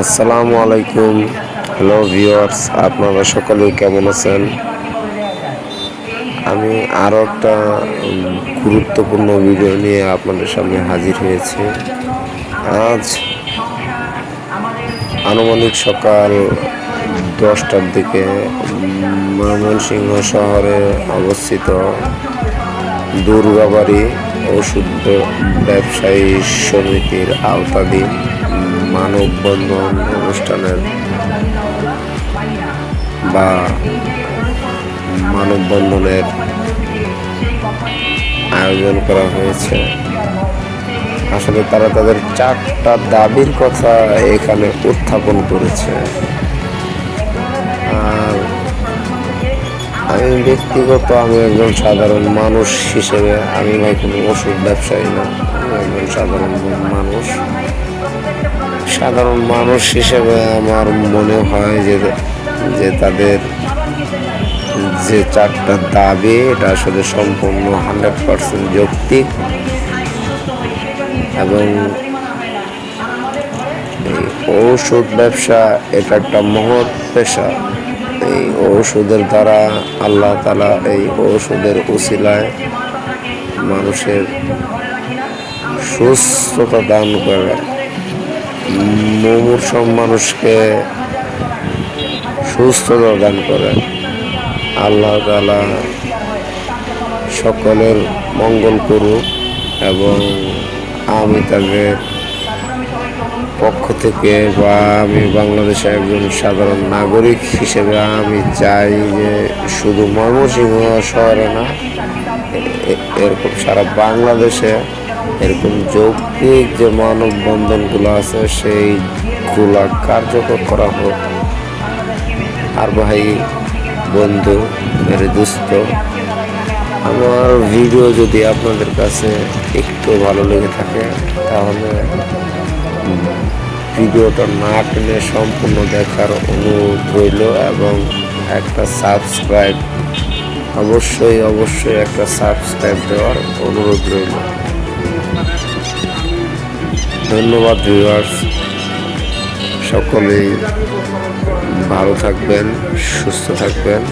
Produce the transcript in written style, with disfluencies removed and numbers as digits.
আসসালামু আলাইকুম। Hello viewers, আপনারা সকলে কেমন আছেন? আমি আরও একটা গুরুত্বপূর্ণ ভিডিও নিয়ে আপনাদের সামনে হাজির হয়েছি। আজ আনুমানিক সকাল 10টার দিকে ময়মনসিংহ শহরে অবস্থিত দুর্গাবাড়ি ওষুধ ব্যবসায়ী সমিতির আওতাধীন মানববন্ধন অনুষ্ঠানের বা মানববন্ধনের আয়োজন করা হয়েছে। আসলে তারা তাদের 4টা দাবির কথা এখানে উত্থাপন করেছে। আর আমি ব্যক্তিগত আমি একজন সাধারণ মানুষ হিসেবে, আমি ভাই কোনো ওষুধ ব্যবসায়ী না, আমি একজন সাধারণ মানুষ হিসেবে আমার মনে হয় যে তাদের যে 4টা দাবি এটা আসলে সম্পূর্ণ 100% যৌক্তিক এবং এই ঔষধ ব্যবসা এটা একটা মহৎ পেশা। এই ঔষধের দ্বারা আল্লাহ তাআলা এই ঔষধের উসিলায় মানুষের সুস্থতা দান করে, মুমূর্ষু মানুষকে সুস্থতা দান করে। আল্লাহ তাআলা সকলের মঙ্গল করুক এবং আমি তাদের পক্ষ থেকে বা আমি বাংলাদেশের একজন সাধারণ নাগরিক হিসেবে আমি চাই যে শুধু ময়মনসিংহ শহরে না, এরকম সারা বাংলাদেশে এরকম যৌক্তিক যে মানববন্ধনগুলো আছে সেইগুলা কার্যকর করা হোক। আর ভাই, বন্ধু, মেরে দোস্ত, আমার ভিডিও যদি আপনাদের কাছে একটু ভালো লেগে থাকে তাহলে ভিডিওটা না টেনে সম্পূর্ণ দেখার অনুরোধ রইল এবং একটা সাবস্ক্রাইব অবশ্যই একটা সাবস্ক্রাইব দেওয়ার অনুরোধ রইল। ধন্যবাদ ভিউয়ার্স, সকলেই ভালো থাকবেন, সুস্থ থাকবেন।